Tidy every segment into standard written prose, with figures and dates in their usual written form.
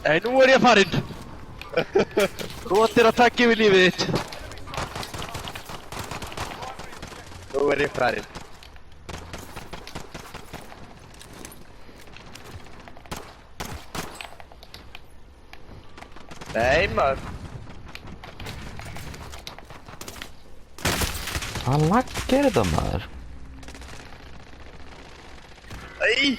Nei, nú ég farinn. Rótir að taka yfir lífið þitt. Nú ég farinn. Nei, maður. Hvað lagg er þetta maður? Nei!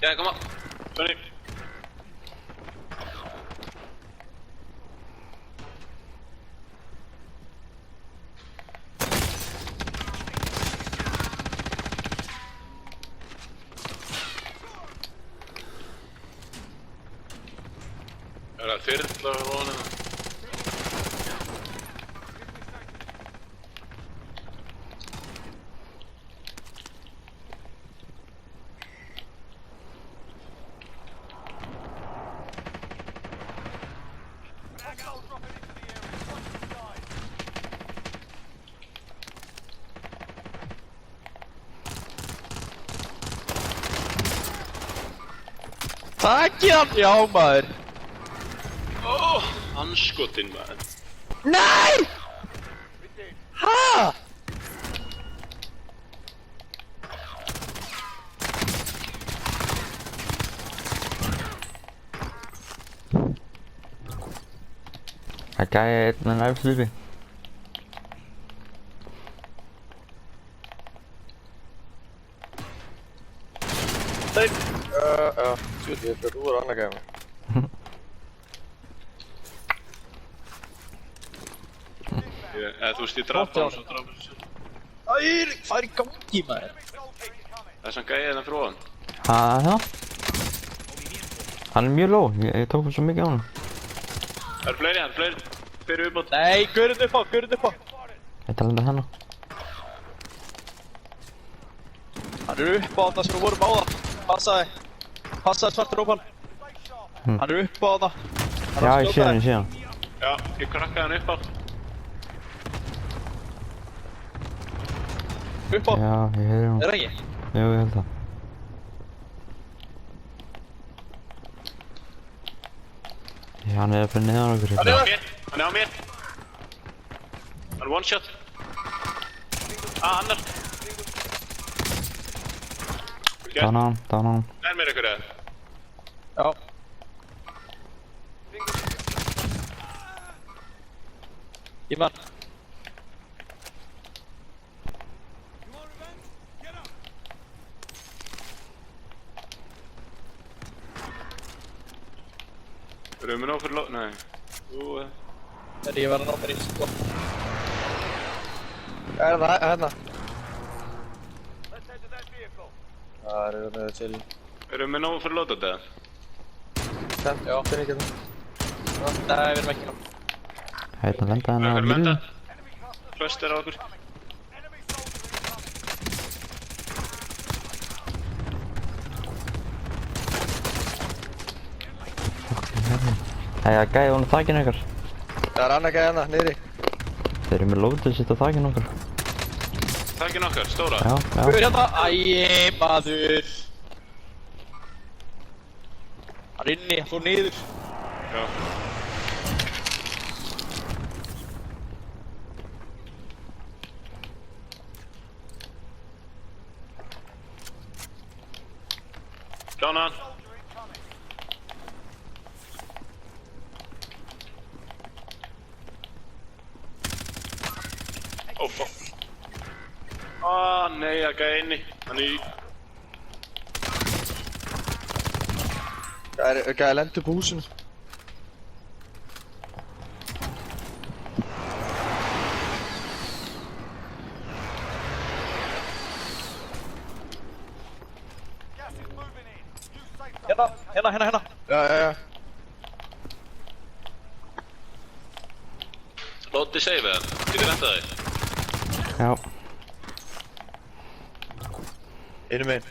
Yeah, come on. Johnny. Er það þyrla á honum? Takk hann! Já, maður. Anskotinn maður. Nei! Ha? Það gæði einn með nærfslipi. Nei. Já. Tjóti, ég fyrir úr annað gæmi. Þú veist, ég draf hann svo draf hann svo. Æ, hvað er í gangi, maður? Það er svona gæðið hérna fyrir ofan. Það? Hann er mjög lóg, ég tók svo mikið á hann. Það eru fleiri, fyrir uppátt. Nei, görðu upp á, görðu upp á. Ég tala um það hennar. Hann er upp á það sem við vorum á það. Passaði svartur ópan. Hann er upp á það. Já, ég sé hann. Já, ég krakkaði hann upp á. Upp á. Já, ég heyri hann. Er það ekki? Jú, ég held það. Já, hann er fyrir neðan okkur. Hann er á mér. Hann er one shot. Annar. Dána hann. Er mér ykkur eða? Já. Ég mann. Erum við ná fyrir lóð? Nei. Þegar ég var að ná mér í sko. Hvað er það? Hérna. Það eru það til. Erum við ná fyrir lóð þetta? Já, það er ekki það. Nei, við erum ekki ná. Hérna lenda hann á Erum við línu. lenda? Flöst er á okkur. Það er gæði honum þakinn okkar. Það er annað gæði hérna, niðri. Þeir eru með lótið sitt á þakinn okkar. Takkin okkar, stóra. Já. Hver hérna? Æi, maður. Hann er inni, hann fór niður. Já. Dána hann. Oh fuck. Nei, það gæði inni. Hann er í... Gæði að lenda upp á húsinu. Hérna. Já. Lóti save eða? Getur lendað þig? Já. Einu meginn.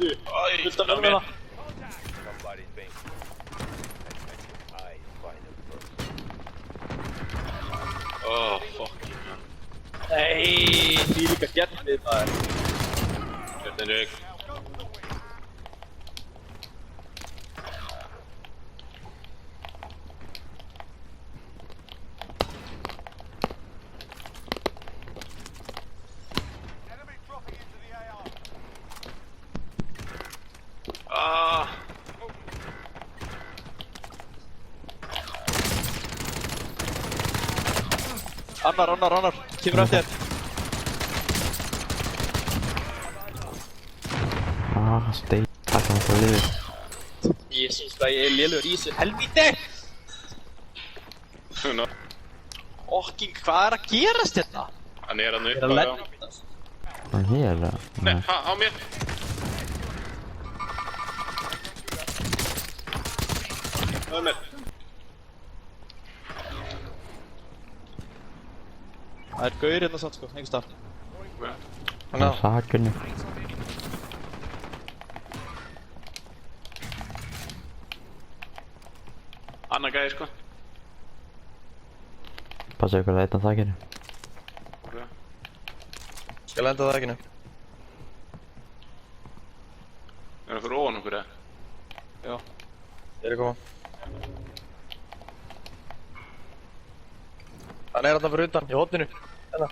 Fullt af mönnum hérna. Oh, fucking man. Nei, því líka gerðið maður. Gettin Rik. Ah. Annar. Kemur eftir. Steik. Takk hann fyrir liðið. Jésús, hvað ég er lélugur í þessu helvíti! No. Okking, hvað er að gerast hérna? Hann er hann Ég upp er að á, lenda já. þetta. Hann hér eða? Nei, á mér. Það er mér. Það er gaur hérna samt sko, einhvers staðar. Hann er sakunni. Annar gæði sko. Passa ykkur að eitthvað þakkinu. Skal lenda á þakinu. Er það fyrir ofan okkur eða? Já. Ég er að koma. Hann er þarna fyrir utan, í hotninu. Hérna.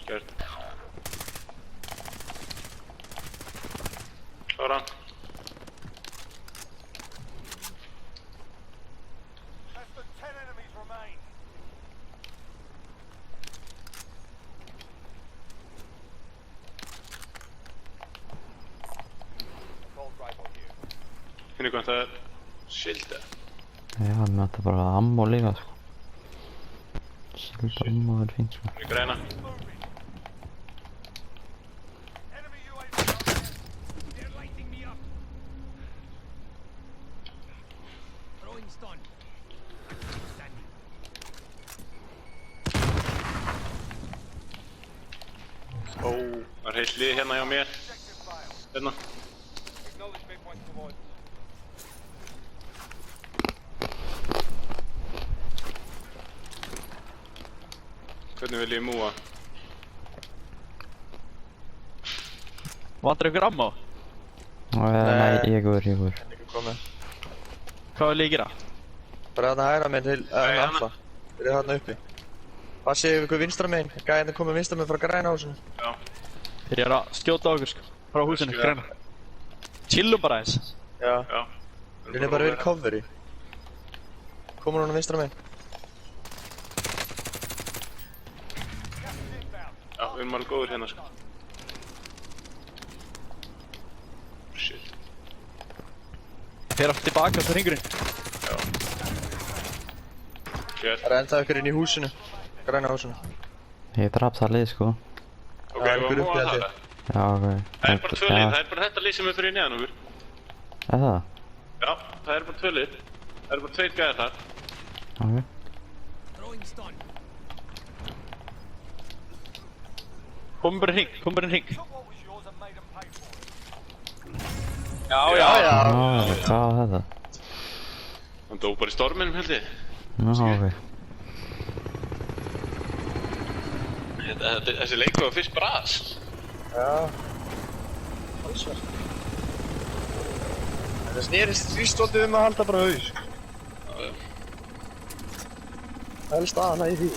Skjört. Klára. Finnir hvað það er shield eða? Já, hann ætti bara ammo líka sko. Shield ammo er fínt sko. Finnir græna. Ó, það er heilt lið hérna hjá mér. Hérna. Hvernig vil ég múa? Vantar ykkur ammo? Nei, ég er. Ekki komið. Hvað vil ég gera? Bara þarna hægra meginn til Nei, alla. Þeir eru þarna uppi. Passið yfir ykkur vinstra meginn. Gæðin er komið vinstra meginn frá græna húsinu. Já. Þeir eru að skjóta á okkur sko, frá húsinu, græna. Chillum bara eins. Já. Já. Þeir eru bara verið coveri. Komur hún á vinstra meginn. Já, við erum alveg góður hérna sko. Shit. Fer aftur tilbaka til hringurinn. Já. Skjört. Það er ennþá ykkur inn í húsinu. Græna húsinu. Ég draf það lið sko. Ok, Já, við einhver varum uppi, múa held það. ég. Já, ok. Það er bara tvö lið, það er bara þetta lið sem er fyrir neðan okkur. Er það? Já, það er bara tvö lið. Það eru bara tveir gæðir þar. Ok. Komum bara í hring. Já. Hvað var þetta? Hann dó bara í storminum held ég. Já, ok. Þessi leikur var fyrst bras. Já. Halsverð. Það snerist svolítið að halda bara haus. Já, já. Það er staðan að í því.